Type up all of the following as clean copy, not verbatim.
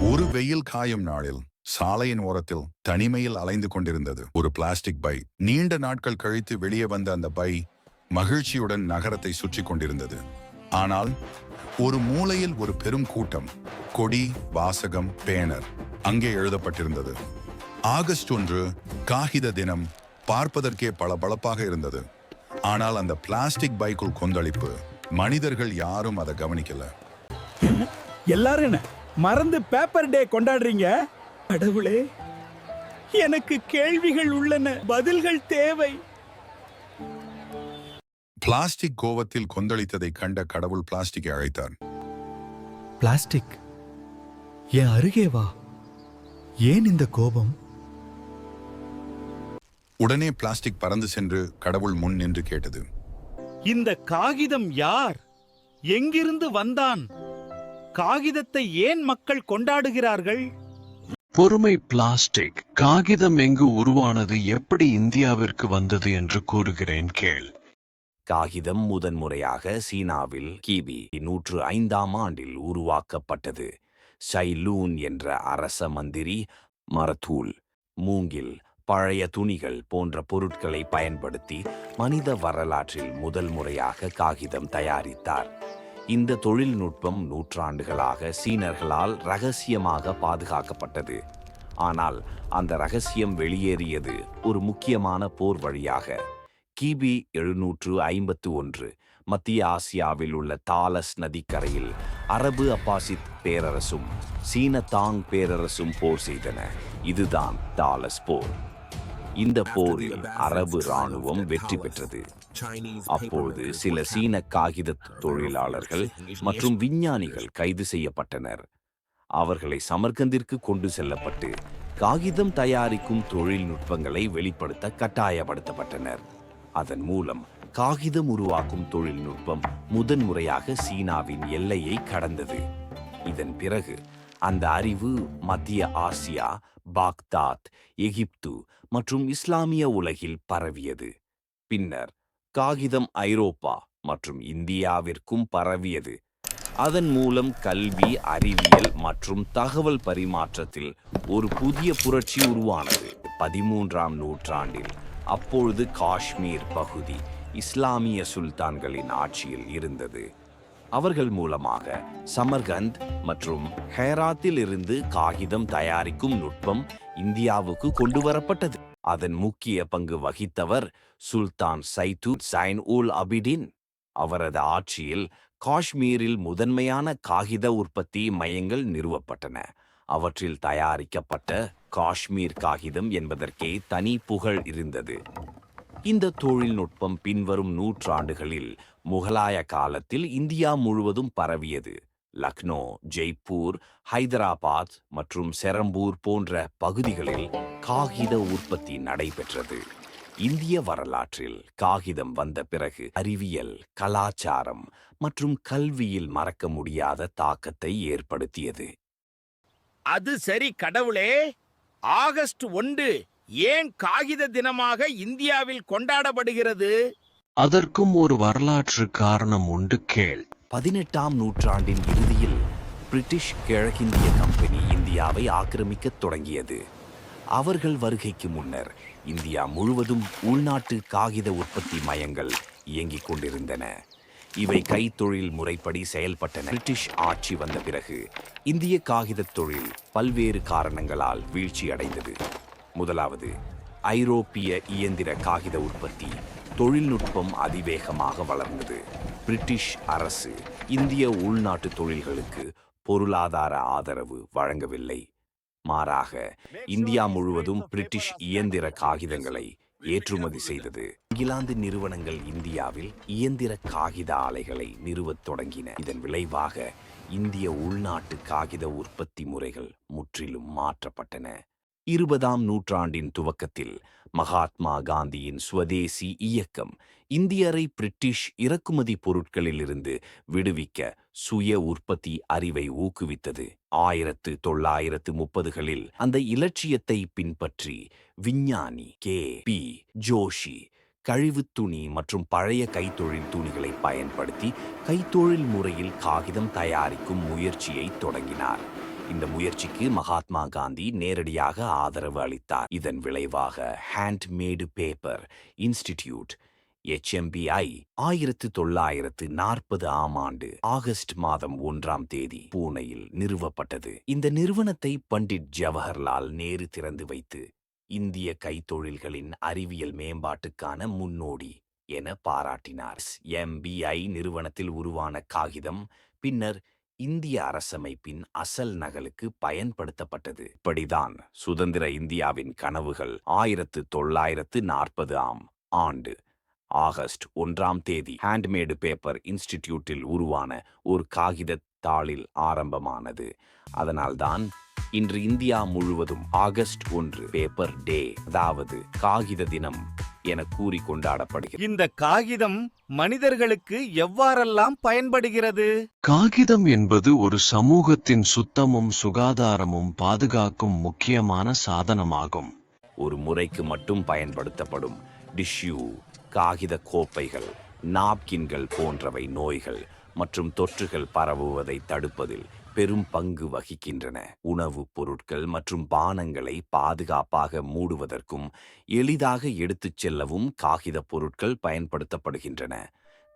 ஒரு வெயில் காயும் நாளில் சாலையின் ஓரத்தில் தனிமையில் அலைந்து கொண்டிருந்தது ஒரு பிளாஸ்டிக் பை. நீண்ட நாட்கள் கழித்து வெளியே வந்த அந்த பை மகிழ்ச்சியுடன் நகரத்தை சுற்றி கொண்டிருந்தது. ஆனால் ஒரு மூலையில் ஒரு பெரும் கூட்டம், கொடி, வாசகம், பேனர் அங்கே எழுதப்பட்டிருந்தது. ஆகஸ்ட் 1 காகித தினம். பார்ப்பதற்கே பளபளப்பாக இருந்தது. ஆனால் அந்த பிளாஸ்டிக் பைக்குள் கொந்தளிப்பு. மனிதர்கள் யாரும் அதை கவனிக்கல. எல்லாரும் என்ன மறந்து பேப்பர் டே கொண்டாடுறீங்க? கடவுளே, எனக்கு கேள்விகள் உள்ளன, பதில்கள் தேவை. பிளாஸ்டிக் கோவத்தில் கொந்தளித்ததை கண்ட கடவுள் பிளாஸ்டிக்கை அழைத்தார். பிளாஸ்டிக், என் அருகே வா. ஏன் இந்த கோபம்? உடனே பிளாஸ்டிக் பறந்து சென்று கடவுள் முன் நின்று கேட்டது, இந்த காகிதம் யார்? எங்கிருந்து வந்தான்? காகிதத்தை ஏன் மக்கள் கொண்டாடுகிறார்கள்? பொறுமை பிளாஸ்டிக். காகிதம் எங்கு உருவானது, எப்படி இந்தியாவிற்கு வந்தது என்று கூறுகிறேன் கேள். காகிதம் முதன்முறையாக சீனாவில் கிபி 105ஆம் ஆண்டில் உருவாக்கப்பட்டது. ஷைலூன் என்ற அரச மந்திரி மரத்தூள், மூங்கில், பழைய துணிகள் போன்ற பொருட்களை பயன்படுத்தி மனித வரலாற்றில் முதல் முறையாக காகிதம் தயாரித்தார். இந்த தொழில்நுட்பம் நூற்றாண்டுகளாக சீனர்களால் ரகசியமாக பாதுகாக்கப்பட்டது. ஆனால் அந்த ரகசியம் வெளியேறியது ஒரு முக்கியமான போர் வழியாக. கிபி 751 மத்திய ஆசியாவில் உள்ள தாலஸ் நதிக்கரையில் அரபு அப்பாசித் பேரரசும் சீன தாங் பேரரசும் போர் செய்தன. இதுதான் தாலஸ் போர். இந்த போரில் அரபு இராணுவம் வெற்றி பெற்றது. அப்பொழுது சில சீன காகித தொழிலாளர்கள் மற்றும் விஞ்ஞானிகள் கைது செய்யப்பட்டனர். அவர்களை சமர்கந்திற்கு கொண்டு செல்லப்பட்டு காகிதம் தயாரிக்கும் தொழில்நுட்பங்களை வெளிப்படுத்த கட்டாயப்படுத்தப்பட்டனர். அதன் மூலம் காகிதம் உருவாக்கும் தொழில்நுட்பம் முதன்முறையாக சீனாவின் எல்லையை கடந்தது. இதன் பிறகு அந்த அறிவு மத்திய ஆசியா, பாக்தாத், எகிப்து மற்றும் இஸ்லாமிய உலகில் பரவியது. பின்னர் காகிதம் ஐரோப்பா மற்றும் இந்தியாவிற்கும் பரவியது. அதன் மூலம் கல்வி, அறிவியல் மற்றும் தகவல் பரிமாற்றத்தில் ஒரு புதிய புரட்சி உருவானது. 13ஆம் நூற்றாண்டில் அப்பொழுது காஷ்மீர் பகுதி இஸ்லாமிய சுல்தான்களின் ஆட்சியில் இருந்தது. அவர்கள் மூலமாக சமர்கந்த் மற்றும் ஹேராத்தில் இருந்து காகிதம் தயாரிக்கும் நுட்பம் இந்தியாவுக்கு கொண்டு வரப்பட்டது. அதன் முக்கிய பங்கு வகித்தவர் சுல்தான் சைன் உல் அபிடின். அவரது ஆட்சியில் காஷ்மீரில் முதன்மையான காகித உற்பத்தி மையங்கள் நிறுவப்பட்டன. அவற்றில் தயாரிக்கப்பட்ட காஷ்மீர் காகிதம் என்பதற்கே தனி புகழ் இருந்தது. இந்த தொழில்நுட்பம் பின்வரும் நூற்றாண்டுகளில் முகலாய காலத்தில் இந்தியா முழுவதும் பரவியது. லக்னோ, ஜெய்ப்பூர், ஹைதராபாத் மற்றும் செரம்பூர் போன்ற பகுதிகளில் காகித உற்பத்தி நடைபெற்றது. இந்திய வரலாற்றில் காகிதம் வந்த பிறகு அறிவியல், கலாச்சாரம் மற்றும் கல்வியில் மறக்க முடியாத தாக்கத்தை ஏற்படுத்தியது. அது சரி கடவுளே, ஆகஸ்ட் 1 ஏன் காகித தினமாக இந்தியாவில் கொண்டாடப்படுகிறது? அதற்கும் ஒரு வரலாற்று காரணம் உண்டு, கேள். 18ஆம் நூற்றாண்டின் இறுதியில் பிரிட்டிஷ் கிழக்கிந்திய கம்பெனி இந்தியாவை ஆக்கிரமிக்கத் தொடங்கியது. அவர்கள் வருகைக்கு முன்னர் இந்தியா முழுவதும் உள்நாட்டு காகித உற்பத்தி மையங்கள் இயங்கிக் கொண்டிருந்தன. இவை கைத்தொழில் முறைப்படி செயல்பட்டன. பிரிட்டிஷ் ஆட்சி வந்த பிறகு இந்திய காகித தொழில் பல்வேறு காரணங்களால் வீழ்ச்சியடைந்தது. முதலாவது, ஐரோப்பிய இயந்திர காகித உற்பத்தி தொழில்நுட்பம் அதிவேகமாக வளர்ந்தது. பிரிட்டிஷ் அரசு இந்திய உள்நாட்டு தொழில்களுக்கு பொருளாதார ஆதரவு வழங்கவில்லை. மாறாக இந்தியா முழுவதும் பிரிட்டிஷ் இயந்திர காகிதங்களை ஏற்றுமதி செய்தது. இங்கிலாந்து நிறுவனங்கள் இந்தியாவில் இயந்திர காகித ஆலைகளை நிறுவத் தொடங்கின. இதன் விளைவாக இந்திய உள்நாட்டு காகித உற்பத்தி முறைகள் முற்றிலும் மாற்றப்பட்டன. 20ஆம் நூற்றாண்டின் துவக்கத்தில் மகாத்மா காந்தியின் சுவதேசி இயக்கம் இந்தியரை பிரிட்டிஷ் இறக்குமதி பொருட்களிலிருந்து விடுவிக்க சுய உற்பத்தி அறிவை ஊக்குவித்தது. 1930களில் அந்த இலட்சியத்தை பின்பற்றி விஞ்ஞானி K.P. ஜோஷி கழிவுத் துணி மற்றும் பழைய கைத்தொழில் துணிகளை பயன்படுத்தி கைத்தொழில் முறையில் காகிதம் தயாரிக்கும் முயற்சியை தொடங்கினார். இந்த முயற்சிக்கு மகாத்மா காந்தி நேரடியாக ஆதரவு அளித்தார். இதன் விளைவாக ஹேண்ட்மேடு பேப்பர் இன்ஸ்டிடியூட் HMBI 1940 ஆண்டு ஆகஸ்ட் மாதம் 1ஆம் தேதி பூனேயில் நிறுவப்பட்டது. இந்த நிறுவனத்தை பண்டிட் ஜவஹர்லால் நேரு திறந்து வைத்து இந்திய கைத்தொழில்களின் அறிவியல் மேம்பாட்டுக்கான முன்னோடி என பாராட்டினார். MBI நிறுவனத்தில் உருவான காகிதம் பின்னர் இந்திய அரசமைப்பின் அசல் நகலுக்கு பயன்படுத்தப்பட்டது. இப்படிதான் சுதந்திர இந்தியாவின் கனவுகள் 1940 ஆண்டு ஆகஸ்ட் 1ஆம் தேதி ஹேண்ட்மேடு பேப்பர் இன்ஸ்டிடியூட்டில் உருவான ஒரு காகித தாளில் ஆரம்பமானது. அதனால்தான் இன்று இந்தியா முழுவதும் ஆகஸ்ட் 1 பேப்பர் டே, அதாவது காகித தினம் என கூறி கொண்டாடப்படுகிறது. இந்த காகிதம் மனிதர்களுக்கு எவ்வாறெல்லாம் பயன்படுகிறது? காகிதம் என்பது ஒரு சமூகத்தின் சுத்தமும் சுகாதாரமும் பாதுகாக்கும் முக்கியமான சாதனமாகும். ஒரு முறைக்கு மட்டும் பயன்படுத்தப்படும் டிஷ்யூ, காகித கோப்பைகள், நாப்கின்கள் போன்றவை நோய்கள் மற்றும் தொற்றுகள் பரவுவதை தடுப்பதில் பெரும் பங்கு வகிக்கின்றன. உணவுப் பொருட்கள் மற்றும் பானங்களை பாதுகாப்பாக மூடுவதற்கும் எளிதாக எடுத்துச் செல்லவும் காகித பொருட்கள் பயன்படுத்தப்படுகின்றன.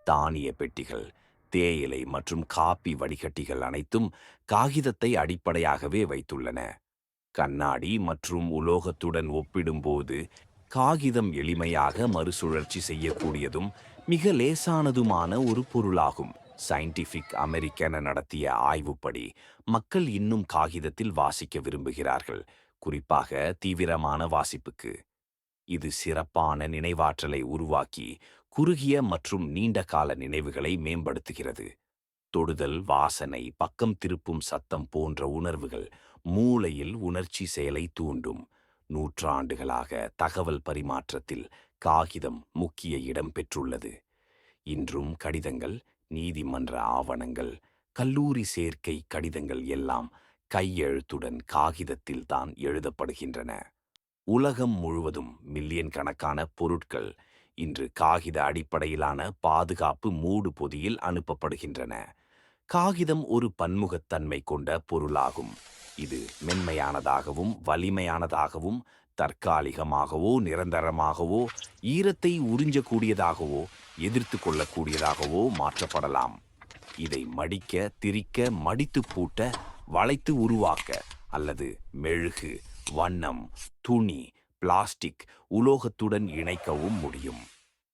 தானிய பெட்டிகள், தேயிலை மற்றும் காபி வடிகட்டிகள் அனைத்தும் காகிதத்தை அடிப்படையாகவே வைத்துள்ளன. கண்ணாடி மற்றும் உலோகத்துடன் ஒப்பிடும்போது காகிதம் எளிமையாக மறுசுழற்சி செய்யக்கூடியதும் மிக லேசானதுமான ஒரு பொருளாகும். சயின்டிஃபிக் அமெரிக்கன் நடத்திய ஆய்வுப்படி மக்கள் இன்னும் காகிதத்தில் வாசிக்க விரும்புகிறார்கள், குறிப்பாக தீவிரமான வாசிப்புக்கு. இது சிறப்பான நினைவாற்றலை உருவாக்கி குறுகிய மற்றும் நீண்ட கால நினைவுகளை மேம்படுத்துகிறது. தொடுதல், வாசனை, பக்கம் திருப்பும் சத்தம் போன்ற உணர்வுகள் மூளையில் உணர்ச்சி செயலை தூண்டும். நூற்றாண்டுகளாக தகவல் பரிமாற்றத்தில் காகிதம் முக்கிய இடம் பெற்றுள்ளது. இன்றும் கடிதங்கள், நீதிமன்ற ஆவணங்கள், கல்லூரி சேர்க்கை கடிதங்கள் எல்லாம் கையெழுத்துடன் காகிதத்தில் தான் எழுதப்படுகின்றன. உலகம் முழுவதும் மில்லியன் கணக்கான பொருட்கள் இன்று காகித அடிப்படையிலான பாதுகாப்பு மூடு பொதியில் அனுப்பப்படுகின்றன. காகிதம் ஒரு பன்முகத்தன்மை கொண்ட பொருளாகும். இது மென்மையானதாகவும் வலிமையானதாகவும் தற்காலிகமாகவோ நிரந்தரமாகவோ ஈரத்தை உறிஞ்சக்கூடியதாகவோ எதிர்த்து கொள்ளக்கூடியதாகவோ மாற்றப்படலாம். இதை மடிக்க, திரிக்க, மடித்து பூட்ட, வளைத்து உருவாக்க அல்லது மெழுகு, வண்ணம், துணி, பிளாஸ்டிக், உலோகத்துடன் இணைக்கவும் முடியும்.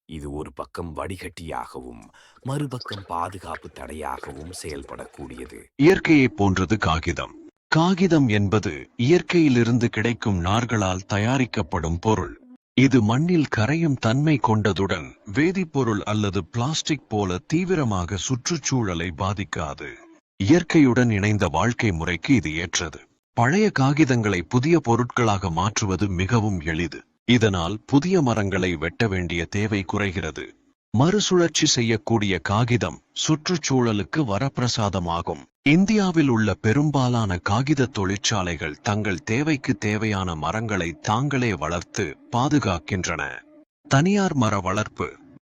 இது ஒரு பக்கம் வடிகட்டியாகவும் மறுபக்கம் பாதுகாப்பு தடையாகவும் செயல்படக்கூடியது. இயற்கையைப் போன்றது காகிதம். காகிதம் என்பது இயற்கையிலிருந்து கிடைக்கும் நார்களால் தயாரிக்கப்படும் பொருள். இது மண்ணில் கரையும் தன்மை கொண்டதுடன் வேதிப்பொருள் அல்லது பிளாஸ்டிக் போல தீவிரமாக சுற்றுச்சூழலை பாதிக்காது. இயற்கையுடன் இணைந்த வாழ்க்கை முறைக்கு இது ஏற்றது. பழைய காகிதங்களை புதிய பொருட்களாக மாற்றுவது மிகவும் எளிது. இதனால் புதிய மரங்களை வெட்ட வேண்டிய தேவை குறைகிறது. மறுசுழற்சி செய்யக்கூடிய காகிதம் சுற்றுச்சூழலுக்கு வரப்பிரசாதமாகும். இந்தியாவில் உள்ள பெரும்பாலான காகித தொழிற்சாலைகள் தங்கள் தேவைக்கு தேவையான மரங்களை தாங்களே வளர்த்து பாதுகாக்கின்றன. தனியார் மர வளர்ப்பு,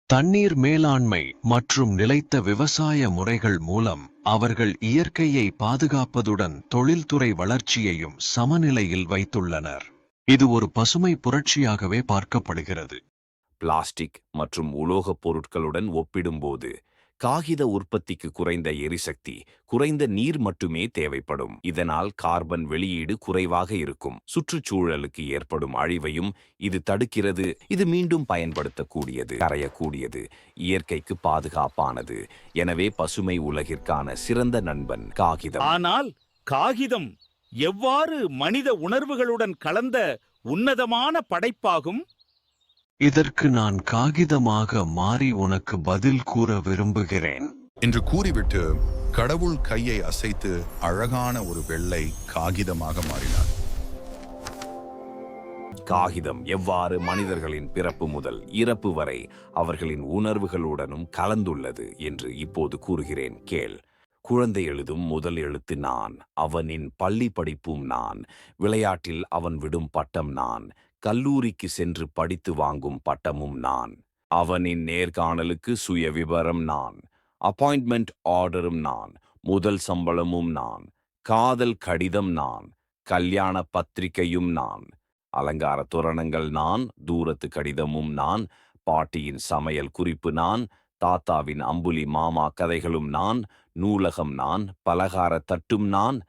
தண்ணீர் மேலாண்மை மற்றும் நிலைத்த விவசாய முறைகள் மூலம் அவர்கள் இயற்கையை பாதுகாப்பதுடன் தொழில்துறை வளர்ச்சியையும் சமநிலையில் வைத்துள்ளனர். இது ஒரு பசுமை புரட்சியாகவே பார்க்கப்படுகிறது. பிளாஸ்டிக் மற்றும் உலோகப் பொருட்களுடன் ஒப்பிடும்போது காகித உற்பத்திக்கு குறைந்த எரிசக்தி, குறைந்த நீர் மட்டுமே தேவைப்படும். இதனால் கார்பன் வெளியீடு குறைவாக இருக்கும். சுற்றுச்சூழலுக்கு ஏற்படும் அழிவையும் இது தடுக்கிறது. இது மீண்டும் பயன்படுத்தக்கூடியது, கரையக்கூடியது, இயற்கைக்கு பாதுகாப்பானது. எனவே பசுமை உலகிற்கான சிறந்த நண்பன் காகிதம். ஆனால் காகிதம் எவ்வாறு மனித உணர்வுகளுடன் கலந்த உன்னதமான படைப்பாகும்? இதற்கு நான் காகிதமாக மாறி உனக்கு பதில் கூற விரும்புகிறேன் என்று கூறிவிட்டு கடவுள் கையை அசைத்து அழகான ஒரு வெள்ளை காகிதமாக மாறினார். காகிதம் எவ்வாறு மனிதர்களின் பிறப்பு முதல் இறப்பு வரை அவர்களின் உணர்வுகளுடனும் கலந்துள்ளது என்று இப்போது கூறுகிறேன் கேள். குழந்தை எழுதும் முதல் எழுத்து நான், அவனின் பள்ளி படிப்பும் நான், விளையாட்டில் அவன் விடும் பட்டம் நான், கல்லூரிக்கு சென்று படித்து வாங்கும் பட்டமும் நான், அவனின் நேர்காணலுக்கு சுய விபரம் நான், அப்பாயின்மெண்ட் ஆர்டரும் நான், முதல் சம்பளமும் நான், காதல் கடிதம் நான், கல்யாண பத்திரிகையும் நான், அலங்கார தோரணங்கள் நான், தூரத்து கடிதமும் நான், பாட்டியின் சமையல் குறிப்பு நான், தாத்தாவின் அம்புலி மாமா கதைகளும் நான், நூலகம் நான், பலகார தட்டும் நான்,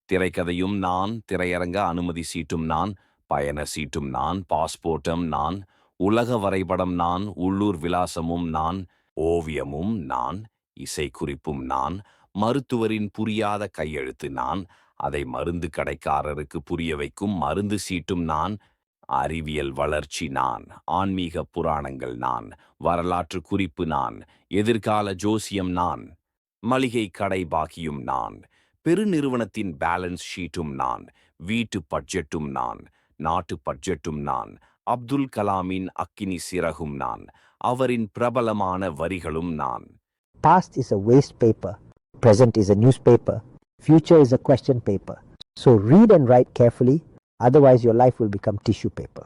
திரைக்கதையும் நான், திரையரங்க அனுமதி சீட்டும் நான், பயண சீட்டும் நான், பாஸ்போர்ட்டும் நான், உலக வரைபடம் நான், உள்ளூர் விலாசமும் நான், ஓவியமும் நான், இசைக்குறிப்பும் நான், மருத்துவரின் புரியாத கையெழுத்து நான், அதை மருந்து கடைக்காரருக்கு புரிய வைக்கும் மருந்து சீட்டும் நான், அறிவியல் வளர்ச்சி நான், ஆன்மீக புராணங்கள் நான், வரலாற்று குறிப்பு நான், எதிர்கால ஜோசியம் நான், மளிகை கடை பாக்கியும் நான், பெருநிறுவனத்தின் பேலன்ஸ் ஷீட்டும் நான், வீட்டு பட்ஜெட்டும் நான், நாட்டு பட்ஜெட்டும் நான், அப்துல் கலாமின் அக்கினி சிறகும் நான், அவரின் பிரபலமான வரிகளும் நான். Past is a waste paper, present is a newspaper, future is a question paper. So read and write carefully, otherwise your life will become tissue paper.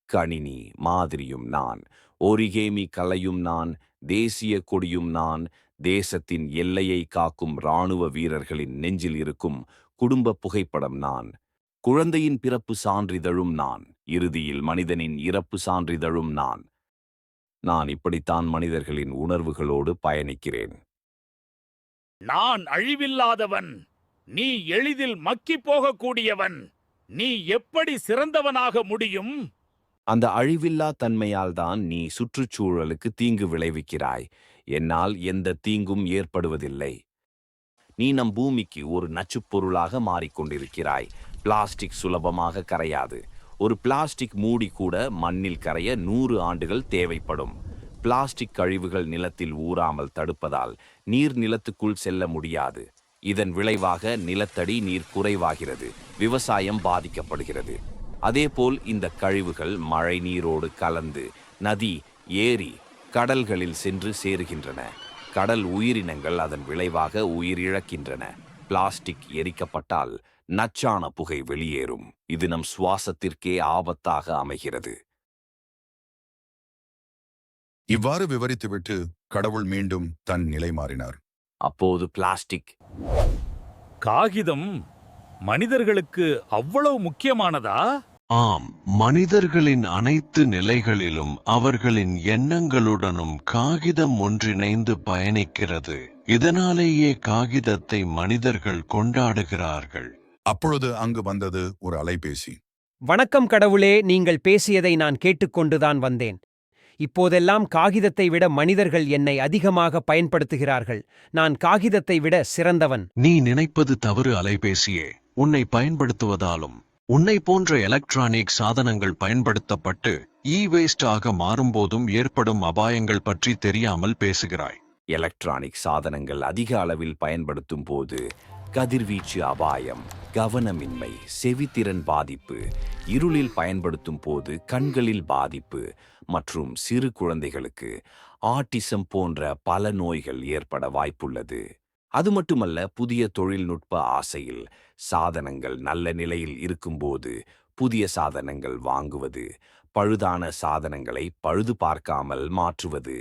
கணினி மாதிரியும் நான், ஒரிகேமி கலையும் நான், தேசிய கொடியும் நான், தேசத்தின் எல்லையை காக்கும் இராணுவ வீரர்களின் நெஞ்சில் இருக்கும் குடும்ப புகைப்படம் நான், குழந்தையின் பிறப்பு சான்றிதழும் நான், இறுதியில் மனிதனின் இறப்பு சான்றிதழும் நான். நான் இப்படித்தான் மனிதர்களின் உணர்வுகளோடு பயணிக்கிறேன். நான் அழிவில்லாதவன், நீ எளிதில் மக்கிப் போகக்கூடியவன், நீ எப்படி சிறந்தவனாக முடியும்? அந்த அழிவில்லா தன்மையால் தான் நீ சுற்றுச்சூழலுக்கு தீங்கு விளைவிக்கிறாய். என்னால் எந்த தீங்கும் ஏற்படுவதில்லை. நீ நம் பூமிக்கு ஒரு நச்சுப்பொருளாக மாறிக்கொண்டிருக்கிறாய். பிளாஸ்டிக் சுலபமாக கரையாது. ஒரு பிளாஸ்டிக் மூடி கூட மண்ணில் கரைய 100 ஆண்டுகள் தேவைப்படும். பிளாஸ்டிக் கழிவுகள் நிலத்தில் ஊறாமல் தடுப்பதால் நீர் நிலத்துக்குள் செல்ல முடியாது. இதன் விளைவாக நிலத்தடி நீர் குறைவாகிறது, விவசாயம் பாதிக்கப்படுகிறது. அதேபோல் இந்த கழிவுகள் மழை நீரோடு கலந்து நதி, ஏரி, கடல்களில் சென்று சேருகின்றன. கடல் உயிரினங்கள் அதன் விளைவாக உயிரிழக்கின்றன. பிளாஸ்டிக் எரிக்கப்பட்டால் நச்சான புகை வெளியேறும். இது நம் சுவாசத்திற்கே ஆபத்தாக அமைகிறது. இவ்வாறு விவரித்துவிட்டு கடவுள் மீண்டும் தன் நிலை மாறினார். அப்போது பிளாஸ்டிக், காகிதம் மனிதர்களுக்கு அவ்வளவு முக்கியமானதா? ஆம், மனிதர்களின் அனைத்து நிலைகளிலும் அவர்களின் எண்ணங்களுடனும் காகிதம் ஒன்றிணைந்து பயணிக்கிறது. இதனாலேயே காகிதத்தை மனிதர்கள் கொண்டாடுகிறார்கள். அப்பொழுது அங்கு வந்தது ஒரு அலைபேசி. வணக்கம் கடவுளே, நீங்கள் பேசியதை நான் கேட்டுக்கொண்டுதான் வந்தேன். இப்போதெல்லாம் காகிதத்தை விட மனிதர்கள் என்னை அதிகமாக பயன்படுத்துகிறார்கள். நான் காகிதத்தை விட சிறந்தவன். நீ நினைப்பது தவறு அலைபேசியே. உன்னை பயன்படுத்துவதாலும் உன்னை போன்ற எலக்ட்ரானிக் சாதனங்கள் பயன்படுத்தப்பட்டு வேஸ்ட் ஆக மாறும்போதும் ஏற்படும் அபாயங்கள் பற்றி தெரியாமல் பேசுகிறாய். எலக்ட்ரானிக் சாதனங்கள் அதிக அளவில் பயன்படுத்தும் போது கதிர்வீச்சு அபாயம், கவனமின்மை, செவித்திறன் பாதிப்பு, இருளில் பயன்படுத்தும் போது கண்களில் பாதிப்பு மற்றும் சிறு குழந்தைகளுக்கு ஆட்டிசம் போன்ற பல நோய்கள் ஏற்பட வாய்ப்புள்ளது. அது மட்டுமல்ல, புதிய தொழில்நுட்ப ஆசையில் சாதனங்கள் நல்ல நிலையில் இருக்கும்போது புதிய சாதனங்கள் வாங்குவது, பழுதான சாதனங்களை பழுது பார்க்காமல் மாற்றுவது,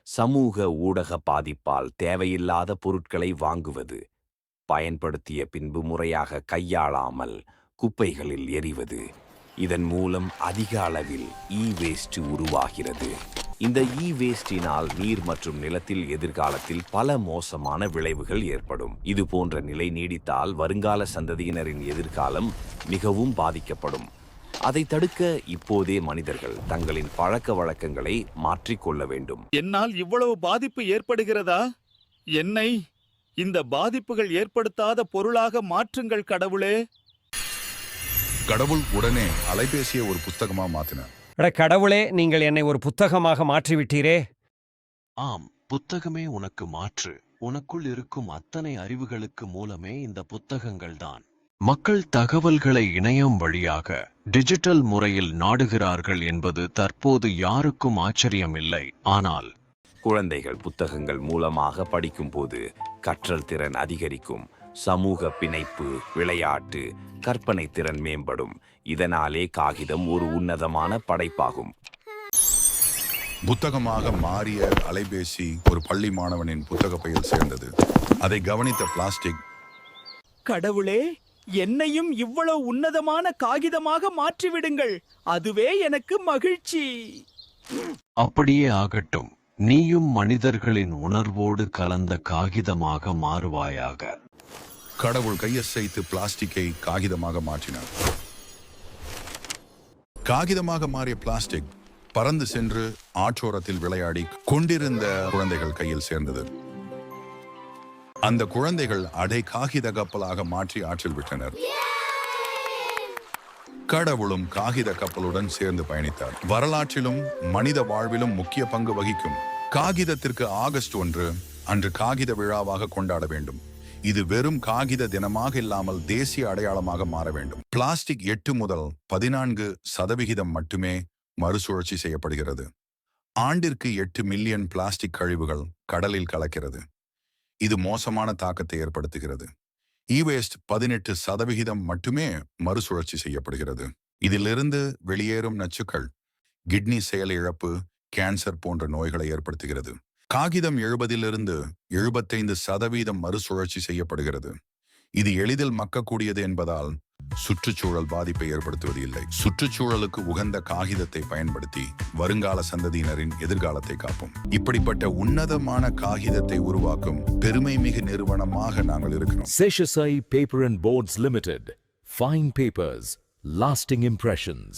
சமூக ஊடக பாதிப்பால் தேவையில்லாத பொருட்களை வாங்குவது, பயன்படுத்திய பின்பு முறையாக கையாளாமல் குப்பைகளில் எறிவது. இதன் மூலம் அதிக அளவில் வேஸ்ட் உருவாகிறது. இந்த வேஸ்டினால் நீர் மற்றும் நிலத்தில் எதிர்காலத்தில் பல மோசமான விளைவுகள் ஏற்படும். இது போன்ற நிலை நீடித்தால் வருங்கால சந்ததியினரின் எதிர்காலம் மிகவும் பாதிக்கப்படும். அதை தடுக்க இப்போதே மனிதர்கள் தங்களின் பழக்க வழக்கங்களை மாற்றிக்கொள்ள வேண்டும். என்னால் இவ்வளவு பாதிப்பு ஏற்படுகிறதா? என்னை இந்த பாதிப்புகள் ஏற்படுத்தாத பொருளாக மாற்றுங்கள் கடவுளே. கடவுள் உடனே அலைபேசியை ஒரு புத்தகமா மாத்தினார். கடவுளே, நீங்கள் என்னை ஒரு புத்தகமாக மாற்றிவிட்டீரே. ஆம், புத்தகமே உனக்கு மாற்று. உனக்குள் இருக்கும் அத்தனை அறிவுகளுக்கு மூலமே இந்த புத்தகங்கள்தான். மக்கள் தகவல்களை இணையம் வழியாக டிஜிட்டல் முறையில் நாடுகிறார்கள் என்பது தற்போது யாருக்கும் ஆச்சரியமில்லை. ஆனால் குழந்தைகள் புத்தகங்கள் மூலமாக படிக்கும்போது கற்றல் திறன் அதிகரிக்கும். சமூக பிணைப்பு, விளையாட்டு, கற்பனை திறன் மேம்படும். இதனாலே காகிதம் ஒரு உன்னதமான படைப்பாகும். புத்தகமாக மாறிய அலைபேசி ஒரு பள்ளி மாணவனின் புத்தக பையில் சேர்ந்தது. அதை கவனித்த பிளாஸ்டிக், கடவுளே, என்னையும் இவ்வளவு உன்னதமான காகிதமாக மாற்றிவிடுங்கள். அதுவே எனக்கு மகிழ்ச்சி. அப்படியே ஆகட்டும். நீயும் மனிதர்களின் உணர்வோடு கலந்த காகிதமாக மாறுவாயாக. கடவுள் கையசைத்து பிளாஸ்டிக்கை காகிதமாக மாற்றினார். காகிதமாக மாறிய பிளாஸ்டிக் பறந்து சென்று ஆற்றோரத்தில் விளையாடி கொண்டிருந்த குழந்தைகள் கையில் சேர்ந்தது. அந்த குழந்தைகள் அதை காகித கப்பலாக மாற்றி ஆற்றில் விட்டனர். கடவுளும் காகித கப்பலுடன் சேர்ந்து பயணித்தார். வரலாற்றிலும் மனித வாழ்விலும் முக்கிய பங்கு வகிக்கும் காகிதத்திற்கு ஆகஸ்ட் 1 அன்று காகித விழாவாக கொண்டாட வேண்டும். இது வெறும் காகித தினமாக இல்லாமல் தேசிய அடையாளமாக மாற வேண்டும். பிளாஸ்டிக் 8 முதல் 14% மட்டுமே மறுசுழற்சி செய்யப்படுகிறது. ஆண்டிற்கு 8 மில்லியன் பிளாஸ்டிக் கழிவுகள் கடலில் கலக்கிறது. இது மோசமான தாக்கத்தை ஏற்படுத்துகிறது. இவேஸ்ட் 18% மட்டுமே மறுசுழற்சி செய்யப்படுகிறது. இதிலிருந்து வெளியேறும் நச்சுக்கள் கிட்னி செயல் இழப்பு, கேன்சர் போன்ற நோய்களை ஏற்படுத்துகிறது. காகிதம் 70 to 75% மறுசுழற்சி செய்யப்படுகிறது. இது எளிதில் மக்கக்கூடியது என்பதால் சுற்றுச்சூழல் பாதிப்பை ஏற்படுத்துவது இல்லை. சுற்றுச்சூழலுக்கு உகந்த காகிதத்தை பயன்படுத்தி வருங்கால சந்ததியினரின் எதிர்காலத்தை காப்போம். இப்படிப்பட்ட உன்னதமான காகிதத்தை உருவாக்கும் பெருமை மிகு நிறுவனமாக நாங்கள் இருக்கிறோம். Seshasai Paper and Boards Limited. Fine papers, lasting impressions.